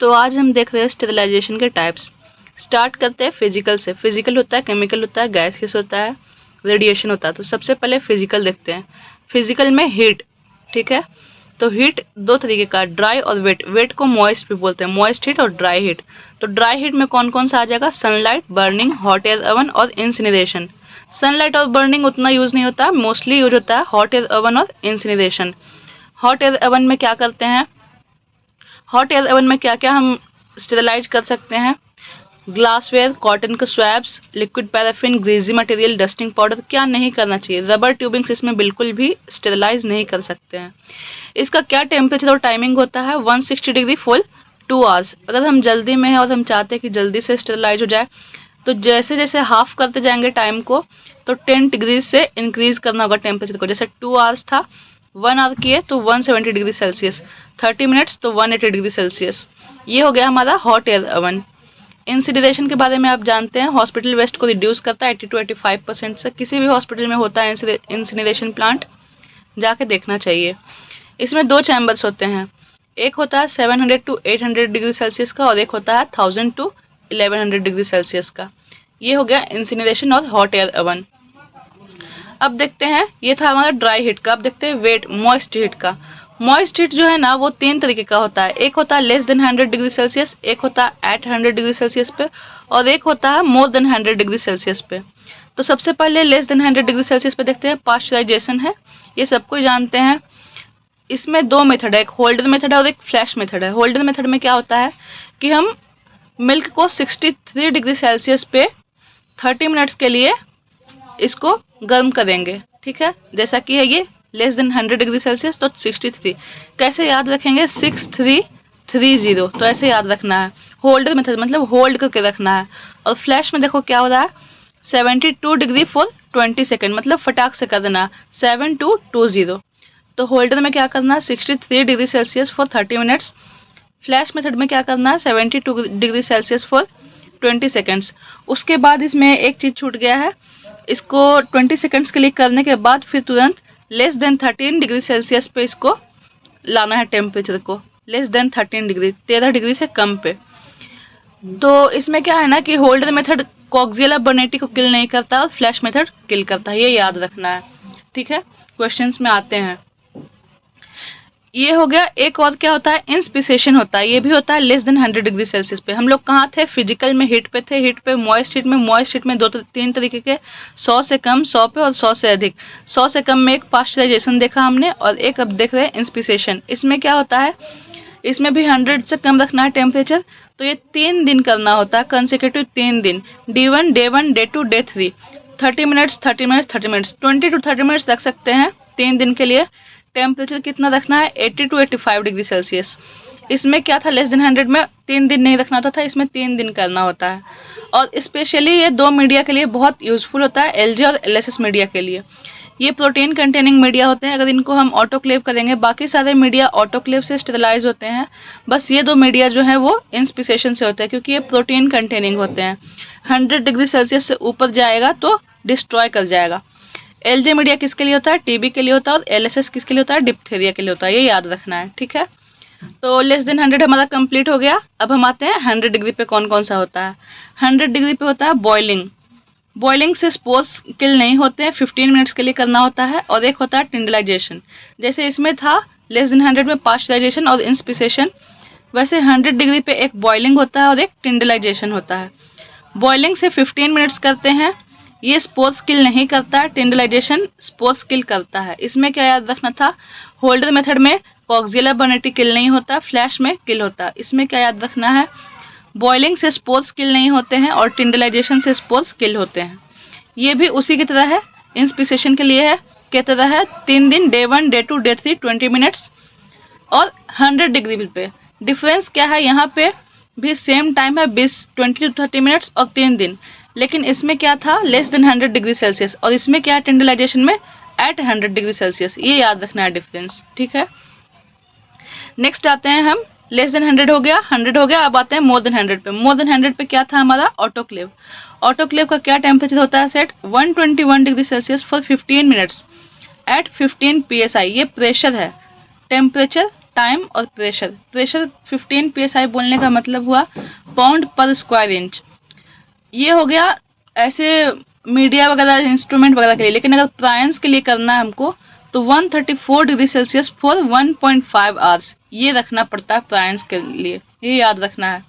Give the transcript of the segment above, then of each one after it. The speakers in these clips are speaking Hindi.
तो आज हम देख रहे हैं स्टेरिलाइजेशन के टाइप्स। स्टार्ट करते हैं फिजिकल से। फिजिकल होता है, केमिकल होता है, गैसियस होता है, रेडिएशन होता है। तो सबसे पहले फिजिकल देखते हैं। फिजिकल में हीट, ठीक है। तो हीट दो तरीके का, ड्राई और वेट। वेट को मॉइस्ट भी बोलते हैं, मॉइस्ट हीट और ड्राई हीट। तो ड्राई हीट में कौन कौन सा आ जाएगा? Sunlight, burning, hot air oven और इंसिनरेशन। सनलाइट और बर्निंग उतना यूज नहीं होता, मोस्टली यूज होता है हॉट एयर ओवन और इंसिनरेशन। हॉट एयर ओवन में क्या करते हैं? हॉट एयर ओवन में क्या क्या हम स्टेरिलाइज कर सकते हैं? ग्लासवेयर, कॉटन के swabs, liquid paraffin, greasy material, dusting powder. क्या नहीं करना चाहिए? रबर ट्यूबिंग्स इसमें बिल्कुल भी स्टेरिलाइज नहीं कर सकते हैं। इसका क्या टेम्परेचर और टाइमिंग होता है? 160 डिग्री फुल 2 आवर्स। अगर हम जल्दी में हैं और हम चाहते हैं कि जल्दी से स्टेरिलाइज हो जाए, तो जैसे जैसे हाफ करते जाएंगे टाइम को, तो 10 डिग्री से इंक्रीज करना होगा टेम्परेचर को। जैसे 2 आवर्स था, 1 आवर किए तो 170 डिग्री सेल्सियस, 30 मिनट्स तो 180 डिग्री सेल्सियस। ये हो गया हमारा हॉट एयर ओवन। इंसिनरेशन के बारे में आप जानते हैं, हॉस्पिटल वेस्ट को रिड्यूस करता है 80 to 85% से। किसी भी हॉस्पिटल में होता है इंसिनरेशन प्लांट, जाके देखना चाहिए। इसमें 2 चैम्बर्स होते हैं, एक होता है 700 to 800 डिग्री सेल्सियस का और एक होता है 1000 to 1100 डिग्री सेल्सियस का। ये हो गया इंसिनरेशन और हॉट एयर ओवन। अब देखते हैं, ये था हमारा ड्राई हीट का। अब देखते हैं वेट, मॉइस्ट हीट का। मॉइस्ट हीट जो है ना, वो 3 तरीके का होता है। एक होता है लेस देन 100 डिग्री सेल्सियस, एक होता है एट 100 डिग्री सेल्सियस पे, और एक होता है मोर देन 100 डिग्री सेल्सियस पे। तो सबसे पहले लेस देन 100 डिग्री सेल्सियस पे देखते हैं। पास्चराइजेशन है, ये सबको जानते हैं। इसमें 2 मेथड है, एक होल्डर मेथड है और एक फ्लैश मेथड है। होल्डर मेथड में क्या होता है कि हम मिल्क को 63 डिग्री सेल्सियस पे 30 मिनट्स के लिए इसको गर्म करेंगे, ठीक है। जैसा कि है ये लेस देन 100 डिग्री सेल्सियस, तो 63। कैसे याद रखेंगे? 6330, तो ऐसे याद रखना है। होल्डर मेथड मतलब होल्ड करके रखना है। और फ्लैश में देखो क्या हो रहा है, 72 डिग्री फॉर 20 सेकेंड, मतलब फटाक से कर देना 7220। तो होल्डर में क्या करना है? 63 degree Celsius for 30 minutes. Flash method में क्या करना है? 72 डिग्री सेल्सियस फॉर 20 सेकेंड्स। उसके बाद इसमें एक चीज़ छूट गया है, इसको 20 सेकेंड्स के लिए करने के बाद फिर तुरंत लेस देन 13 डिग्री सेल्सियस पे इसको लाना है, टेम्परेचर को लेस देन 13 डिग्री, 13 डिग्री से कम पे। तो इसमें क्या है ना कि होल्डर मेथड कोक्सियला बर्नेटी को किल नहीं करता और फ्लैश मेथड किल करता है, ये याद रखना है, ठीक है। क्वेश्चंस में आते हैं। ये हो गया। एक और क्या होता है? इंस्पिरेशन होता है, ये भी होता है लेस देन 100 डिग्री सेल्सियस पे। हम लोग कहाँ थे? फिजिकल में हीट पे थे। हीट पे मॉइस्ट हीट में, मॉइस्ट हीट में 2-3 तरीके के, 100 से कम, 100 पे और 100 से अधिक। 100 से कम में एक पास्चराइजेशन देखा हमने, और एक अब देख रहे हैं इंस्पिरेशन। इसमें क्या होता है? इसमें भी 100 से कम रखना है टेम्परेचर। तो ये 3 दिन करना होता है, कंसेक्यूटिव 3 दिन, D1, Day 1, Day 2, Day 3, 30 minutes 30 minutes 30 minutes, 20 to 30 minutes रख सकते हैं 3 दिन के लिए। टेम्परेचर कितना रखना है? 80 to 85 डिग्री सेल्सियस। इसमें क्या था? लेस देन 100 में 3 दिन नहीं रखना होता था, इसमें 3 दिन करना होता है। और स्पेशली ये 2 मीडिया के लिए बहुत यूजफुल होता है, LG और LSS मीडिया के लिए। ये प्रोटीन कंटेनिंग मीडिया होते हैं। अगर इनको हम ऑटोक्लेव करेंगे, बाकी सारे मीडिया ऑटोक्लेव से स्टेरिलाइज होते हैं, बस ये 2 मीडिया जो है वो इंस्पिरेशन से होते हैं, क्योंकि ये प्रोटीन कंटेनिंग होते हैं। 100 डिग्री सेल्सियस से ऊपर जाएगा तो डिस्ट्रॉय कर जाएगा। LG मीडिया किसके लिए होता है? TB के लिए होता है। और LSS किसके लिए होता है? डिप्थीरिया के लिए होता है, ये याद रखना है, ठीक है। तो लेस देन 100 हमारा कंप्लीट हो गया। अब हम आते हैं 100 डिग्री पे कौन कौन सा होता है। 100 डिग्री पे होता है बॉइलिंग। बॉइलिंग से स्पोर्स किल नहीं होते हैं, 15 मिनट्स के लिए करना होता है। और एक होता है टिंडलाइजेशन। जैसे इसमें था लेस देन 100 में पास्चराइजेशन और इंस्पिरेशन, वैसे 100 डिग्री पे एक बॉइलिंग होता है और एक टिंडलाइजेशन होता है। बॉइलिंग से 15 मिनट्स करते हैं, ये स्पोर्स किल नहीं करता है। टिंडलाइजेशन स्पोर्स किल करता है। इसमें क्या याद रखना था? होल्डर मेथड में कोक्सियला बर्नेटी किल नहीं होता, फ्लैश में किल होता है। इसमें क्या याद रखना है? बॉइलिंग से स्पोर्स किल नहीं होते हैं और टिंडलाइजेशन से स्पोर्स किल होते हैं। ये भी उसी की तरह है, इंस्पिरेशन के लिए है, की तरह है। 3 दिन, Day 1, Day 2, Day 3, 20 मिनट्स और 100 डिग्री पे। डिफरेंस क्या है? यहाँ पे भी सेम टाइम है, 20 to 30 मिनट्स और 3 दिन। लेकिन इसमें क्या था? लेस देन 100 डिग्री सेल्सियस, और इसमें क्या है? टिंडलाइजेशन में एट 100 डिग्री सेल्सियस। ये याद रखना है डिफरेंस, ठीक है। नेक्स्ट आते हैं हम, लेस देन 100 हो गया, 100 हो गया। अब आते हैं मोर देन 100 पे। मोर देन 100 पे क्या था हमारा? ऑटोक्लेव। ऑटोक्लेव का क्या टेम्परेचर होता है? Set 121 degree Celsius for 15 minutes at 15 PSI। ये प्रेशर है, टेम्परेचर टाइम और प्रेशर। प्रेशर 15 psi बोलने का मतलब हुआ पाउंड पर स्क्वायर इंच। ये हो गया ऐसे मीडिया वगैरह इंस्ट्रूमेंट वगैरह के लिए। लेकिन अगर प्रायंस के लिए करना है हमको तो 134 डिग्री सेल्सियस फॉर 1.5 आवर्स, ये रखना पड़ता है प्रायंस के लिए, ये याद रखना है।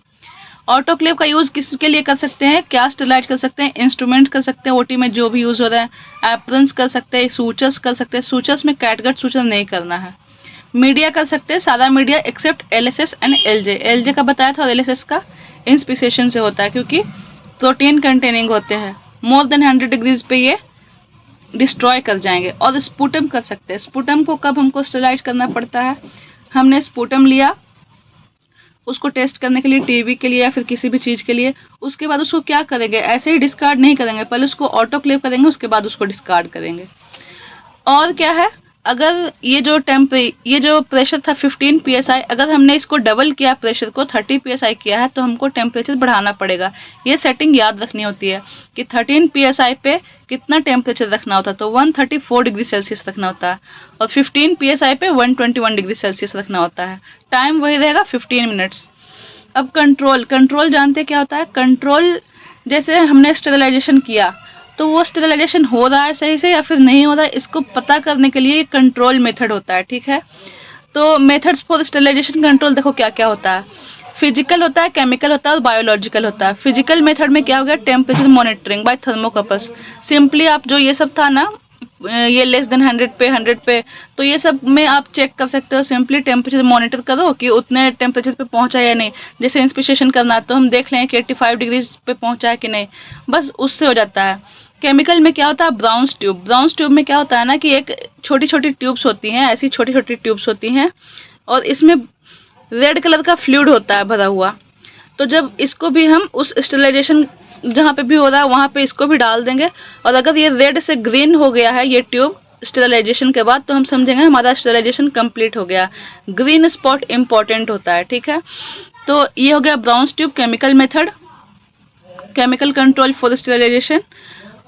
ऑटोक्लेव का यूज़ किसके लिए कर सकते हैं? क्या स्टेलाइट कर सकते हैं, इंस्ट्रूमेंट्स कर सकते हैं, ओटी में जो भी यूज़ हो रहा है, एप्रन्स कर सकते हैं, सूचर्स कर सकते हैं। सूचर्स में कैटगट सूचर नहीं करना है। मीडिया कर सकते हैं, सारा media except LSS and LJ. LJ का बताया था और एलएसएस का इंस्पिसेशन से होता है क्योंकि प्रोटीन कंटेनिंग होते हैं। मोर देन 100 डिग्रीज पे ये डिस्ट्रॉय कर जाएंगे। और स्पुटम कर सकते हैं। स्पुटम को कब हमको स्टेलाइट करना पड़ता है? हमने स्पुटम लिया उसको टेस्ट करने के लिए, टीबी के लिए या फिर किसी भी चीज़ के लिए, उसके बाद उसको क्या करेंगे? ऐसे ही डिस्कार्ड नहीं करेंगे, पहले उसको ऑटोक्लेव करेंगे, उसके बाद उसको डिस्कार्ड करेंगे। और क्या है, अगर ये जो प्रेशर था 15 psi, अगर हमने इसको डबल किया प्रेशर को 30 psi किया है तो हमको टेम्परेचर बढ़ाना पड़ेगा। ये सेटिंग याद रखनी होती है कि 13 psi पे कितना टेम्परेचर रखना होता है, तो 134 डिग्री सेल्सियस रखना होता है और 15 psi पे 121 डिग्री सेल्सियस रखना होता है। टाइम वही रहेगा 15 मिनट्स। अब कंट्रोल जानते क्या होता है? कंट्रोल जैसे हमने स्टेरिलाइजेशन किया तो वो स्टेरिलाइजेशन हो रहा है सही से या फिर नहीं हो रहा है, इसको पता करने के लिए कंट्रोल मेथड होता है। ठीक है, तो मेथड्स फॉर स्टेरिलाइजेशन कंट्रोल देखो क्या क्या होता है। फिजिकल होता है, केमिकल होता है और बायोलॉजिकल होता है। फिजिकल मेथड में क्या हो गया? Temperature monitoring by thermocouples. Simply आप जो ये सब था ना, ये लेस देन 100 पे, तो ये सब में आप चेक कर सकते हो। सिंपली टेम्परेचर मॉनिटर करो कि उतने टेम्परेचर पे पहुंचा या नहीं। जैसे इंस्पिरेशन करना है तो हम देख लें कि 85 डिग्रीज पे पहुंचा है कि नहीं, बस उससे हो जाता है। केमिकल में क्या होता है? ब्राउन्स ट्यूब में क्या होता है ना कि एक छोटी छोटी ट्यूब्स होती हैं, ऐसी छोटी छोटी ट्यूब्स होती हैं और इसमें रेड कलर का फ्लूइड होता है भरा हुआ। तो जब इसको भी हम उस स्टेरिलाइजेशन जहाँ पे भी हो रहा है वहाँ पे इसको भी डाल देंगे और अगर ये रेड से ग्रीन हो गया है ये ट्यूब स्टेरिलाइजेशन के बाद, तो हम समझेंगे हमारा स्टेरिलाइजेशन कंप्लीट हो गया। ग्रीन स्पॉट इम्पॉर्टेंट होता है। ठीक है, तो ये हो गया Brown's tube, chemical method, chemical control for sterilisation.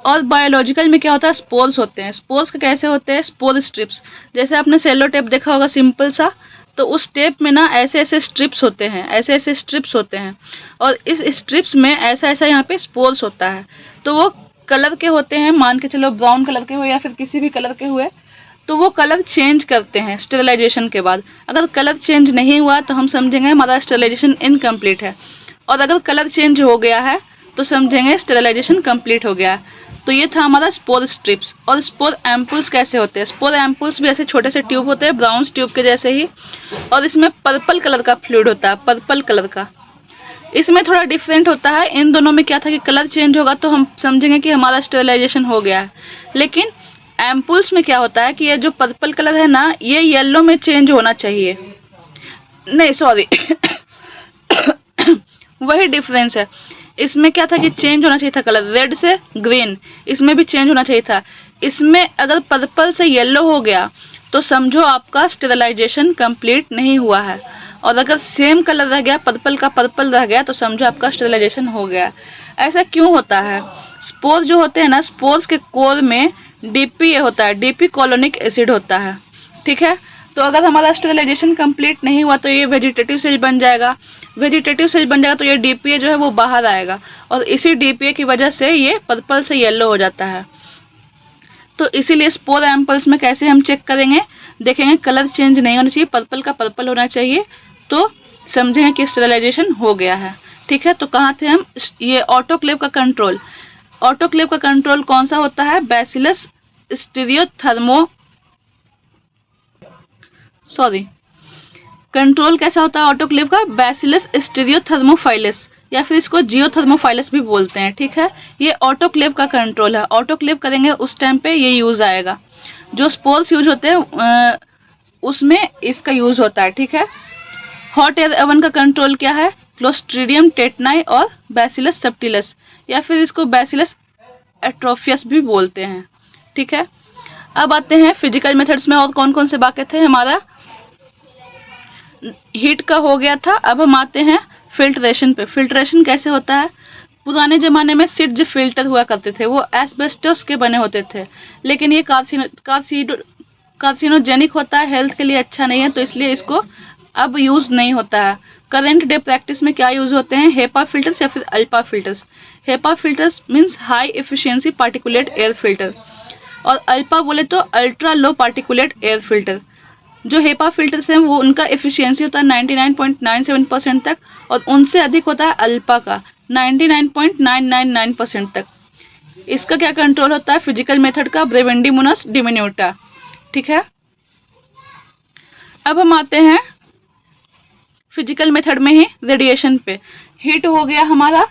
और बायोलॉजिकल में क्या होता है? स्पोर्स होते हैं। स्पोर्स के कैसे होते हैं? Spore strips. जैसे आपने सेलो टेप देखा होगा सिंपल सा, तो उस टेप में ना ऐसे ऐसे स्ट्रिप्स होते हैं, ऐसे ऐसे स्ट्रिप्स होते हैं और इस स्ट्रिप्स में ऐसा ऐसा यहाँ पे स्पोर्स होता है। तो वो कलर के होते हैं, मान के चलो ब्राउन कलर के हुए या फिर किसी भी कलर के हुए, तो वो कलर चेंज करते हैं स्टेरिलाइजेशन के बाद। अगर कलर चेंज नहीं हुआ तो हम समझेंगे हमारा स्टेरिलाइजेशन इनकम्प्लीट है, और अगर कलर चेंज हो गया है तो समझेंगे स्टेरिलाइजेशन कंप्लीट हो गया है। तो ये था हमारा स्पोर स्ट्रिप्स। और स्पोर एम्पुल्स कैसे होते हैं? स्पोर एम्पुल्स भी ऐसे छोटे से ट्यूब होते हैं, ब्राउन ट्यूब के जैसे ही, और इसमें पर्पल कलर का फ्लूइड होता है, पर्पल कलर का। इसमें थोड़ा डिफरेंट होता है। इन दोनों में क्या था कि कलर चेंज होगा तो हम समझेंगे कि हमारा स्टेरिलाइजेशन हो गया है। लेकिन एम्पुल्स में क्या होता है कि ये जो पर्पल कलर है ना, ये येलो में चेंज होना चाहिए, नहीं सॉरी वही डिफरेंस है। इसमें क्या था कि चेंज होना चाहिए था कलर, रेड से ग्रीन, इसमें भी चेंज होना चाहिए था। इसमें अगर पर्पल से येलो हो गया तो समझो आपका स्टेरिलाइजेशन कंप्लीट नहीं हुआ है, और अगर सेम कलर रह गया, पर्पल का पर्पल रह गया, तो समझो आपका स्टेरिलाइजेशन हो गया। ऐसा क्यों होता है? स्पोर जो होते हैं ना, स्पोर्स के कोर में डीपीए होता है, डीपी कॉलोनिक एसिड होता है। ठीक है, तो अगर हमारा स्टेरिलाइजेशन कंप्लीट नहीं हुआ तो ये वेजिटेटिव सेल बन जाएगा। वेजिटेटिव सेल बन जाएगा तो ये डीपीए जो है वो बाहर आएगा, और इसी डीपीए की वजह से ये पर्पल से येलो हो जाता है। तो इसीलिए स्पोर एम्पल्स में कैसे हम चेक करेंगे? देखेंगे कलर चेंज नहीं होना चाहिए, पर्पल का पर्पल होना चाहिए, तो समझेंगे कि स्टेरिलाइजेशन हो गया है। ठीक है, तो कहाँ थे हम? ये ऑटोक्लेव का कंट्रोल। ऑटोक्लेव का कंट्रोल कौन सा होता है? बैसिलस कंट्रोल कैसा होता है ऑटोक्लेव का? बैसिलस स्टीरियोथर्मोफाइलस, या फिर इसको जियोथर्मोफाइलस भी बोलते हैं। ठीक है, ये ऑटोक्लेव का कंट्रोल है। ऑटोक्लेव करेंगे उस टाइम पे ये यूज आएगा। जो स्पोर्स यूज होते हैं उसमें इसका यूज होता है। ठीक है, हॉट एयर ओवन का कंट्रोल क्या है? क्लोस्ट्रीडियम टेटनाई और बैसिलस सब्टिलस, या फिर इसको बैसिलस एट्रोफियस भी बोलते हैं। ठीक है, अब आते हैं फिजिकल मेथड्स में और कौन कौन से बाकी थे। हमारा हीट का हो गया था, अब हम आते हैं फिल्ट्रेशन पे। फिल्ट्रेशन कैसे होता है? पुराने ज़माने में सिड्ज फिल्टर हुआ करते थे, वो एस्बेस्टस के बने होते थे, लेकिन ये कार्सिनोजेनिक होता है, हेल्थ के लिए अच्छा नहीं है, तो इसलिए इसको अब यूज़ नहीं होता है। करंट डे प्रैक्टिस में क्या यूज़ होते हैं, हेपा फिल्टर्स या फिर Alpa filters. HEPA filters means high efficiency particulate air filter, और अल्पा बोले तो ultra low particulate air filter. जो हेपा फिल्टर्स हैं वो उनका एफिशिएंसी होता है 99.97% तक, और उनसे अधिक होता है अल्पा का 99.999% तक। इसका क्या कंट्रोल होता है, फिजिकल मेथड का, ब्रेवेंडिमुनस डिमिन्यूटा। ठीक है, अब हम आते हैं फिजिकल मेथड में ही रेडिएशन पे। हीट हो गया हमारा,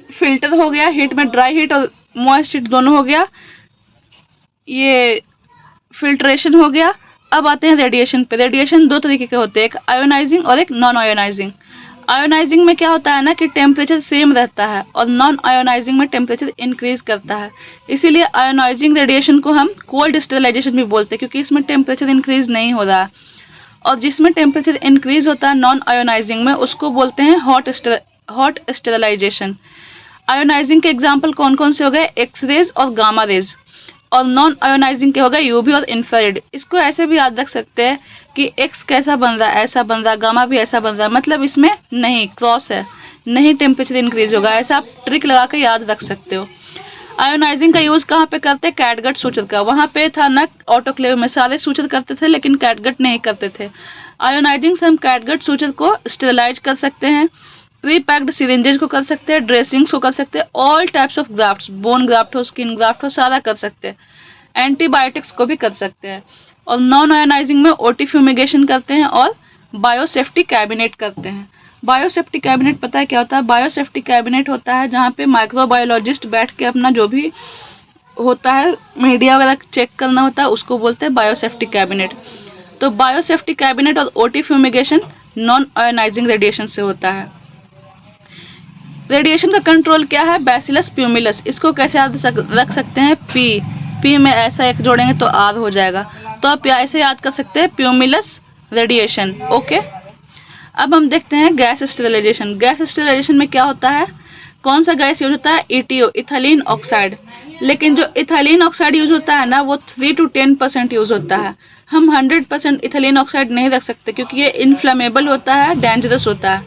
फिल्टर हो गया, हीट में ड्राई हीट और मॉइस्ट हीट दोनों हो गया, ये फिल्ट्रेशन हो गया। अब आते हैं रेडिएशन पे। रेडिएशन दो तरीके के होते हैं, एक आयोनाइजिंग और एक नॉन आयोनाइजिंग। आयोनाइजिंग में क्या होता है ना कि टेम्परेचर सेम रहता है, और नॉन आयोनाइजिंग में टेम्परेचर इंक्रीज करता है। इसीलिए आयोनाइजिंग रेडिएशन को हम कोल्ड स्टेरिलाइजेशन भी बोलते हैं, क्योंकि इसमें टेम्परेचर इंक्रीज नहीं हो रहा है। और जिसमें टेम्परेचर इंक्रीज होता है नॉन आयोनाइजिंग में, उसको बोलते हैं हॉट स्टेरिलाइजेशन। आयोनाइजिंग के एग्जाम्पल कौन कौन से हो गए, एक्स रेज और गामा रेज। और नॉन आयोनाइजिंग के हो गए यूवी और इंफ्रारेड। इसको ऐसे भी याद रख सकते हैं कि एक्स कैसा बन रहा है ऐसा बन रहा है, गामा भी ऐसा बन रहा है, मतलब इसमें नहीं क्रॉस है, नहीं टेम्परेचर इंक्रीज होगा, ऐसा आप ट्रिक लगा के याद रख सकते हो। आयोनाइजिंग का यूज़ कहाँ पे करते हैं, कैटगट सूचर का। वहाँ पे था ना ऑटोक्लेव में सारे सूचर करते थे, लेकिन कैटगट नहीं करते थे। आयोनाइजिंग से हम कैटगट सूचर को स्टेरिलाइज कर सकते हैं, प्री पैक्ड सिरिंजेज को कर सकते हैं, ड्रेसिंग्स को कर सकते हैं, all types of grafts, bone graft हो, स्किन ग्राफ्ट हो, सारा कर सकते हैं। एंटीबायोटिक्स को भी कर सकते हैं। और नॉन आयोनाइजिंग में ओटी फ्यूमिगेशन करते हैं और बायोसेफ्टी कैबिनेट करते हैं। बायोसेफ्टी कैबिनेट पता है क्या होता है, बायोसेफ्टी कैबिनेट होता है जहाँ पे माइक्रोबायोलॉजिस्ट बैठ के अपना जो भी होता है मीडिया वगैरह चेक करना होता है, उसको बोलते हैं बायोसेफ्टी कैबिनेट। तो बायोसेफ्टी कैबिनेट और OT fumigation non ionising radiation से होता है। रेडिएशन का कंट्रोल क्या है, बैसिलस प्यूमिलस। इसको कैसे याद रख सकते हैं, पी में ऐसा एक जोड़ेंगे तो आर हो जाएगा, तो आप ऐसे याद कर सकते हैं प्यूमिलस रेडिएशन। ओके, अब हम देखते हैं गैस स्टेरिलाइजेशन। गैस स्टेरिलाइजेशन में क्या होता है, कौन सा गैस यूज होता है, ETO, इथाइलिन ऑक्साइड। लेकिन जो इथाइलिन ऑक्साइड यूज होता है ना वो 3 to 10% यूज होता है। हम 100% इथाइलिन ऑक्साइड नहीं रख सकते, क्योंकि ये इन्फ्लेमेबल होता है, डेंजरस होता है।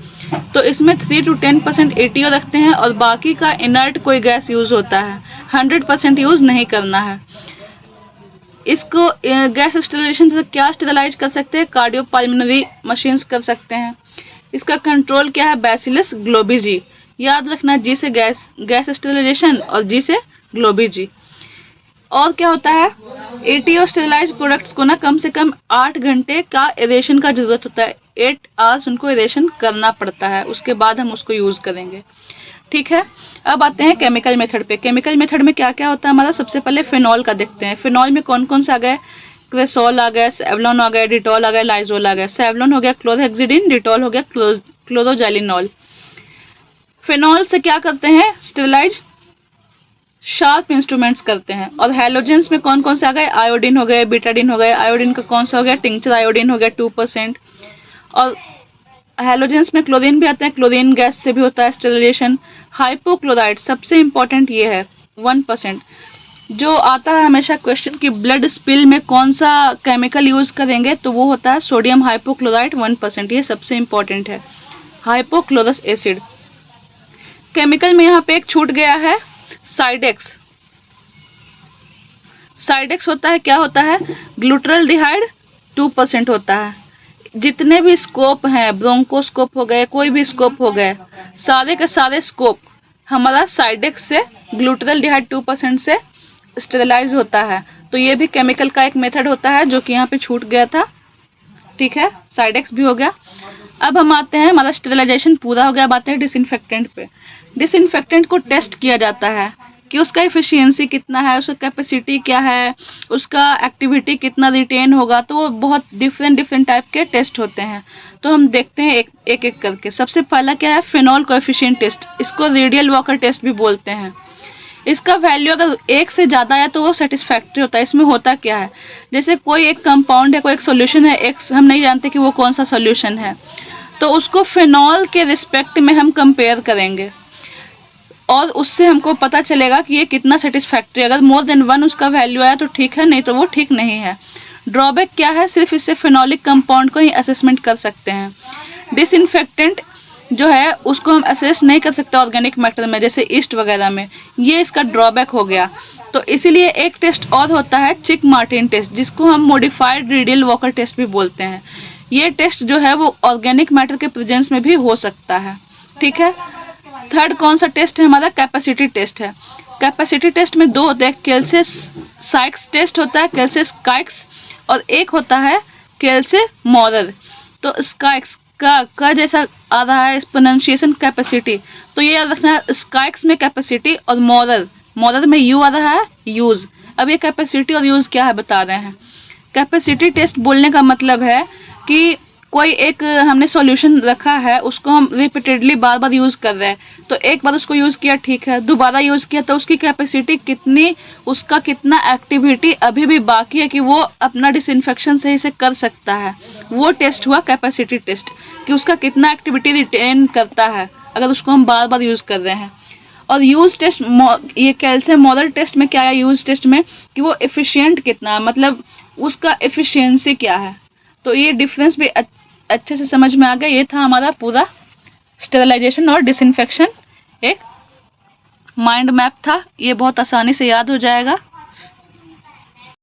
तो इसमें 3 to 10% ETO रखते हैं, और बाकी का इनर्ट कोई गैस यूज होता है, 100% यूज नहीं करना है। इसको गैस स्टेरिलाइजेशन से क्या स्टेरिलाइज कर सकते हैं, कार्डियोपल्मोनरी मशीन्स कर सकते हैं। इसका कंट्रोल क्या है, बैसिलस ग्लोबीजी। याद रखना, जी से गैस स्टेरिलाइजेशन और जी से ग्लोबीजी। और क्या होता है, ETO स्टेरिलाइज प्रोडक्ट्स को ना कम से कम 8 घंटे का एरेशन का जरूरत होता है, 8 आवर्स उनको एरेशन करना पड़ता है, उसके बाद हम उसको यूज करेंगे। ठीक है, अब आते हैं केमिकल मेथड पे। केमिकल मेथड में क्या क्या होता है हमारा, सबसे पहले फिनॉल का देखते हैं। फिनॉल में कौन कौन से आ गए, क्रेसोल आ गया, सेवलॉन आ गया, डिटॉल आ गया, लाइजोल आ गया। सेवलॉन हो गया क्लोरहेक्सिडिन, डिटॉल हो गया क्लोरोजाइलिनॉल। फिनॉल से क्या करते हैं, स्टेरिलाइज शार्प इंस्ट्रूमेंट्स करते हैं। और हैलोजेंस में कौन कौन से आ गए, आयोडीन हो गए, बीटाडीन हो गए। आयोडीन का कौन सा हो गया, टिंचर आयोडीन हो गया 2%। और हैलोजेंस में क्लोरीन भी आता है, क्लोरीन गैस से भी होता है स्टेरिलाइजेशन। हाइपोक्लोराइड सबसे इंपॉर्टेंट ये है 1%, जो आता है हमेशा क्वेश्चन कि ब्लड स्पिल में कौन सा केमिकल यूज करेंगे, तो वो होता है सोडियम हाइपोक्लोराइड 1%, ये सबसे इंपॉर्टेंट है, हाइपोक्लोरस एसिड। केमिकल में यहाँ पे एक छूट गया है, साइडेक्स। साइडेक्स होता है, क्या होता है, ग्लूटरल्डिहाइड 2% होता है। जितने भी स्कोप हैं, ब्रोंकोस्कोप हो गए, कोई भी स्कोप हो गए, सारे के सारे स्कोप हमारा साइडेक्स से ग्लूटरल्डिहाइड 2% से स्टेरिलाइज होता है। तो ये भी केमिकल का एक मेथड होता है जो कि यहाँ पे छूट गया था। ठीक है, साइडेक्स भी हो गया। अब हम आते हैं, हमारा स्टेरिलाइजेशन पूरा हो गया, अब आते हैं डिसइंफेक्टेंट पे। डिसइंफेक्टेंट को टेस्ट किया जाता है कि उसका एफिशिएंसी कितना है, उसका कैपेसिटी क्या है, उसका एक्टिविटी कितना रिटेन होगा। तो वो बहुत डिफरेंट टाइप के टेस्ट होते हैं, तो हम देखते हैं एक एक करके। सबसे पहला क्या है, फिनॉल कोएफिशिएंट टेस्ट, इसको रेडियल वॉकर टेस्ट भी बोलते हैं। इसका वैल्यू अगर 1 से ज़्यादा है तो वो सेटिस्फैक्ट्री होता है। इसमें होता क्या है, जैसे कोई एक कंपाउंड है, कोई एक सोल्यूशन है, एक हम नहीं जानते कि वो कौन सा सोल्यूशन है, तो उसको फिनॉल के रिस्पेक्ट में हम कंपेयर करेंगे। और उससे हमको पता चलेगा कि ये कितना सेटिस्फैक्ट्री। अगर मोर देन 1 उसका वैल्यू आया तो ठीक है, नहीं तो वो ठीक नहीं है। ड्रॉबैक क्या है, सिर्फ इससे फिनोलिक कंपाउंड को ही असेसमेंट कर सकते हैं। डिसइंफेक्टेंट जो है उसको हम असेस नहीं कर सकते ऑर्गेनिक मैटर में, जैसे ईस्ट वगैरह में। ये इसका ड्रॉबैक हो गया। तो इसीलिए एक टेस्ट और होता है चिक मार्टिन टेस्ट, जिसको हम मॉडिफाइड रीडियल वॉकर टेस्ट भी बोलते हैं। ये टेस्ट जो है वो ऑर्गेनिक मैटर के प्रेजेंस में भी हो सकता है। ठीक है। थर्ड कौन सा टेस्ट है हमारा, कैपेसिटी टेस्ट है। कैपेसिटी टेस्ट में 2 होते हैं, केल्सियस साइक्स टेस्ट होता है, केल्सियस स्काइक्स, और एक होता है केल्से मॉरर। तो स्काइक्स का जैसा आ रहा है प्रोनाउंसिएशन कैपेसिटी, तो ये याद रखना स्काइक्स में कैपेसिटी और मॉरर में यू आ रहा है यूज। अब ये कैपेसिटी और यूज क्या है बता रहे हैं। कैपेसिटी टेस्ट बोलने का मतलब है कि कोई एक हमने सॉल्यूशन रखा है, उसको हम रिपीटेडली बार बार यूज़ कर रहे हैं, तो एक बार उसको यूज़ किया ठीक है, दोबारा यूज़ किया तो उसकी कैपेसिटी कितनी, उसका कितना एक्टिविटी अभी भी बाकी है कि वो अपना डिसइंफेक्शन सही से कर सकता है, वो टेस्ट हुआ कैपेसिटी टेस्ट, कि उसका कितना एक्टिविटी रिटेन करता है अगर उसको हम बार बार यूज़ कर रहे हैं। और यूज़ टेस्ट, ये कैल्शियम मॉडल टेस्ट में क्या है, यूज़ टेस्ट में कि वो एफिशिएंट कितना है, मतलब उसका एफिशिएंसी क्या है। तो ये डिफरेंस भी अच्छे से समझ में आ गया। ये था हमारा पूरा स्टेरिलाइजेशन और डिसइंफेक्शन, एक माइंड मैप था, ये बहुत आसानी से याद हो जाएगा।